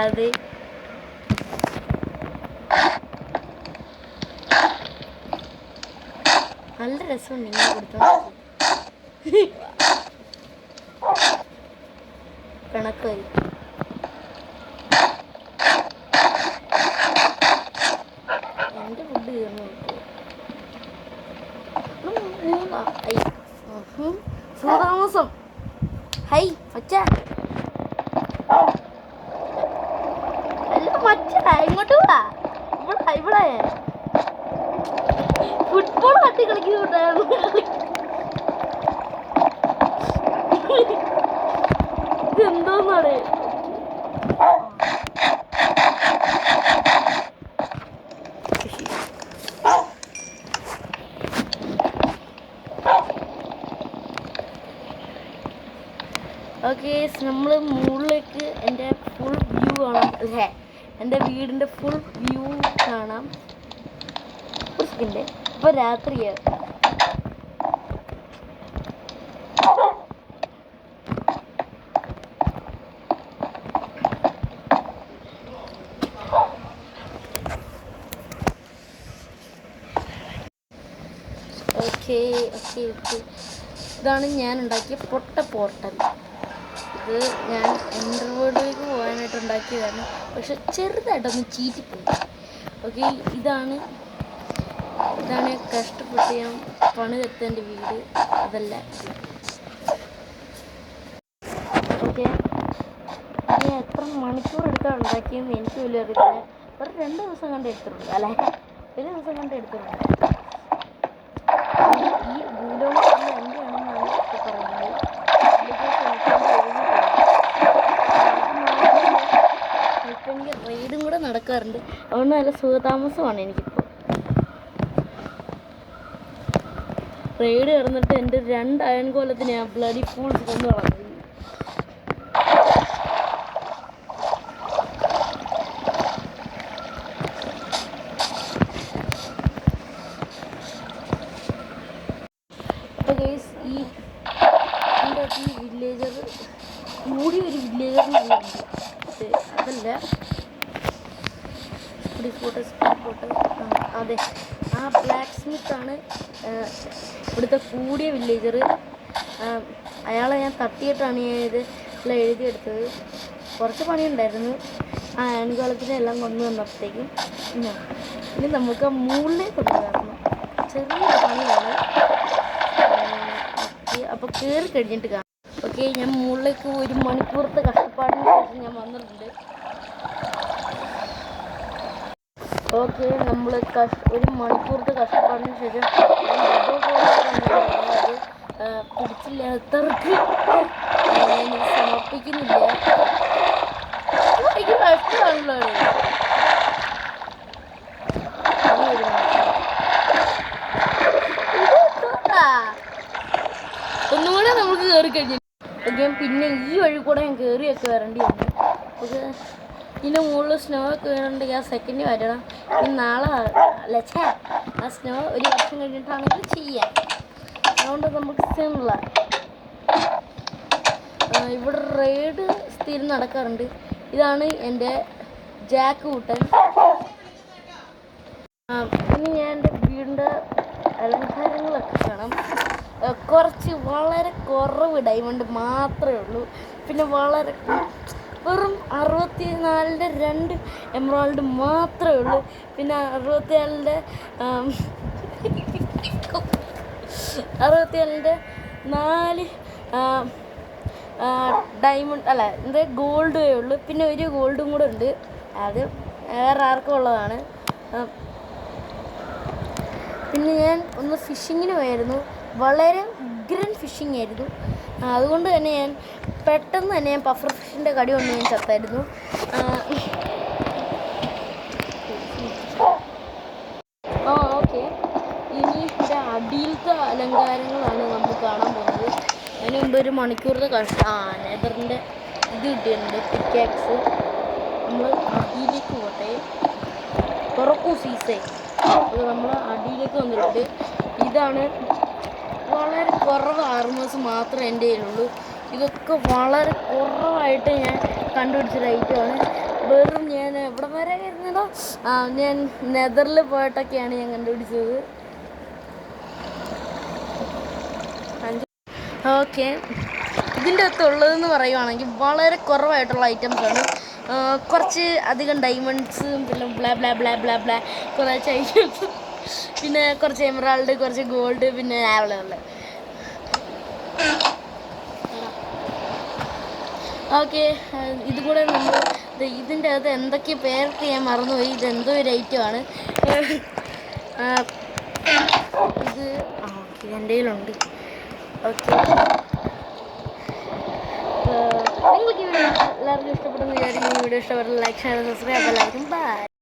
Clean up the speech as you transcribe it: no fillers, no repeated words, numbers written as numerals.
അത് നല്ല രസമുണ്ട് ഇങ്ങനെ കൊടുത്തോ. കണക്കായി എൻ്റെ ഫുഡ് തീർന്നു സുതാമസം. ഹൈ മച്ച അല്ല മച്ച ഇങ്ങോട്ട് പോവാ. ഇവിടെ ഫുട്ബോൾ തട്ടി കളിക്കുന്നുണ്ടായിരുന്നു. ഇതെന്തോന്നാണ് ഓക്കെ. നമ്മൾ മുകളിലേക്ക് എൻ്റെ ഫുൾ വ്യൂ കാണാം അല്ലേ? എൻ്റെ വീടിൻ്റെ ഫുൾ വ്യൂ കാണാം. ഒരു സെക്കൻഡ്. ഇപ്പോൾ രാത്രിയാണ്. Okay okay okay. ഇതാണ് ഞാൻ ഉണ്ടാക്കിയ പോർട്ടൽ. ഇത് ഞാൻ എൻ്റർവേർഡിലേക്ക് പോകാനായിട്ട് ഉണ്ടാക്കിയതാണ്, പക്ഷെ ചെറുതായിട്ടൊന്ന് ചീറ്റിപ്പോയി. ഓക്കെ, ഇതാണ് കഷ്ടപ്പെട്ട് ഞാൻ പണിതെടുത്തതിൻ്റെ വീട്. അതല്ല ഓക്കെ. ഞാൻ എത്ര മണിക്കൂർ എടുത്താണ് ഉണ്ടാക്കിയെന്ന് എനിക്ക് വലിയ അറിയില്ല. ഒരു 2 ദിവസം കണ്ട് എടുത്തിട്ടുണ്ട് അല്ലേ? ഒരു ദിവസം കണ്ട് എടുത്തിട്ടുണ്ട്. ഈ ഭൂലോകം എന്റെയാണെന്നാണ് ഇപ്പോൾ പറയുന്നത്. എനിക്ക് റെയ്ഡും കൂടെ നടക്കാറുണ്ട്. അതുകൊണ്ട് നല്ല സുഖതാമസമാണ് എനിക്കിപ്പോൾ. റെയ്ഡ് കിടന്നിട്ട് എൻ്റെ 2 അയൺ കോലത്തിന് ഞാൻ ബ്ലഡി ഫൂൾസ് കൊണ്ടു കളഞ്ഞു. ഈ വില്ലേജർ കൂടി ഒരു വില്ലേജറിന് അതല്ല അതെ, ആ ബ്ലാക്ക് സ്മിത്താണ് ഇവിടുത്തെ കൂടിയ വില്ലേജർ. അയാളെ ഞാൻ തട്ടിയിട്ടാണ് ഞാൻ ഇതെല്ലാം എഴുതിയെടുത്തത്. കുറച്ച് പണിയുണ്ടായിരുന്നു. ആ അയൺകാലത്തിനെല്ലാം കൊണ്ടു വന്നപ്പോഴത്തേക്കും ഇനി നമുക്ക് മുകളിലേക്ക് കൊണ്ടുവരണം. ചെറിയ പണിയാണ്. അപ്പോൾ കയറി കഴിഞ്ഞിട്ട് കാണാം. ഓക്കെ, ഞാൻ മുകളിലേക്ക് 1 മണിക്കൂറത്തെ കഷ്ടപ്പാടിന് ശേഷം ഞാൻ വന്നിട്ടുണ്ട്. ഓക്കെ, നമ്മൾ 1 മണിക്കൂറത്തെ കഷ്ടപ്പാടിന് ശേഷം പിടിച്ചില്ലാത്തവർക്ക് ഞാൻ സമർപ്പിക്കുന്നില്ല. എനിക്ക് കഷ്ടമാണല്ലോ. ഒന്നുകൂടെ നമുക്ക് കയറി കഴിഞ്ഞു. ഓക്കെ, പിന്നെ ഈ വഴി കൂടെ ഞാൻ കയറിയൊക്കെ വരേണ്ടി വന്നു. ഓക്കെ, ഇതിൻ്റെ മുകളിൽ സ്നോ ഒക്കെ വീണുണ്ടെങ്കിൽ ആ സെക്കൻഡ് വരണം. ഇനി നാളെ ലച്ചാ ആ സ്നോ 1 വർഷം കഴിഞ്ഞിട്ടാണെങ്കിൽ ചെയ്യാം. അതുകൊണ്ട് നമുക്ക് സിമ്പിള. ഇവിടെ റെയ്ഡ് സ്ഥിരം നടക്കാറുണ്ട്. ഇതാണ് എൻ്റെ ജാക്ക് കൂട്ടൻ. പിന്നെ ഞാൻ എൻ്റെ വീടിൻ്റെ അലങ്കാരങ്ങളൊക്കെ കാണാം. കുറച്ച് വളരെ കുറവ് ഡയമണ്ട് മാത്രമേ ഉള്ളൂ. പിന്നെ വളരെ വെറും 64-ൻ്റെ 2 എമറാൾഡ് മാത്രമേ ഉള്ളൂ. പിന്നെ 64-ൻ്റെ 4 ഡയമണ്ട് അല്ല എന്താ ഗോൾഡേ ഉള്ളൂ. പിന്നെ 1 ഗോൾഡും കൂടെ ഉണ്ട്. അത് വേറെ ആർക്കും ഉള്ളതാണ്. പിന്നെ ഞാൻ ഒന്ന് ഫിഷിങ്ങിന് പോയായിരുന്നു. വളരെ ഉഗ്രൻ ഫിഷിംഗ് ആയിരുന്നു. അതുകൊണ്ട് തന്നെ ഞാൻ പെട്ടെന്ന് തന്നെ പഫർ ഫിഷിൻ്റെ കടി കൊണ്ട് ഞാൻ ചത്തായിരുന്നു. ഓക്കെ, ഇനി ഇവിടെ അടിയിലത്തെ അലങ്കാരങ്ങളാണ് നമ്മൾ കാണാൻ പോകുന്നത്. അതിന് മുമ്പ് 1 മണിക്കൂറത്തെ നെതറിൻ്റെ ഇത് കിട്ടിയിട്ടുണ്ട്, പിക്കാക്സ്. നമ്മൾ അടിയിലേക്ക് പോട്ടെ. തുറക്കൂ സീസേ. അത് നമ്മൾ അടിയിലേക്ക് വന്നിട്ടുണ്ട്. ഇതാണ് വളരെ കുറവ് ആർമേഴ്സ് മാത്രമേ എൻ്റെ കയ്യിലുള്ളൂ. ഇതൊക്കെ വളരെ കുറവായിട്ട് ഞാൻ കണ്ടുപിടിച്ചൊരു ഐറ്റമാണ്. വെറും ഞാൻ എവിടെ വരെ വരുന്നതോ ഞാൻ നെതറിൽ പോയിട്ടൊക്കെയാണ് ഞാൻ കണ്ടുപിടിച്ചത്. ഓക്കെ, ഇതിൻ്റെ അകത്തുള്ളതെന്ന് പറയുവാണെങ്കിൽ വളരെ കുറവായിട്ടുള്ള ഐറ്റംസാണ്. കുറച്ച് അധികം ഡയമണ്ട്സും പിന്നെ blah blah blah blah blah കുറച്ച് ഐറ്റംസ്, പിന്നെ കുറച്ച് എമറാൾഡ്, കുറച്ച് ഗോൾഡ്, പിന്നെ ആവളുകൾ. ഓക്കെ, ഇതുകൂടെ നമ്മൾ ഇതിൻ്റെ അകത്ത് എന്തൊക്കെ പേരൊക്കെ ഞാൻ മറന്നുപോയി. ഇതെന്തോ ഒരു ഐറ്റമാണ് ഇത്. ഓക്കെ, എൻ്റെ കയ്യിലുണ്ട്. ഓക്കെ, നിങ്ങൾക്ക് ഈ വീഡിയോ എല്ലാവർക്കും ഇഷ്ടപ്പെടുന്ന വിചാരിക്കും. ഈ വീഡിയോ ഇഷ്ടപ്പെട്ട ലൈക്ക്, ഷെയർ, സബ്സ്ക്രൈബ്. എല്ലാവർക്കും ബൈ.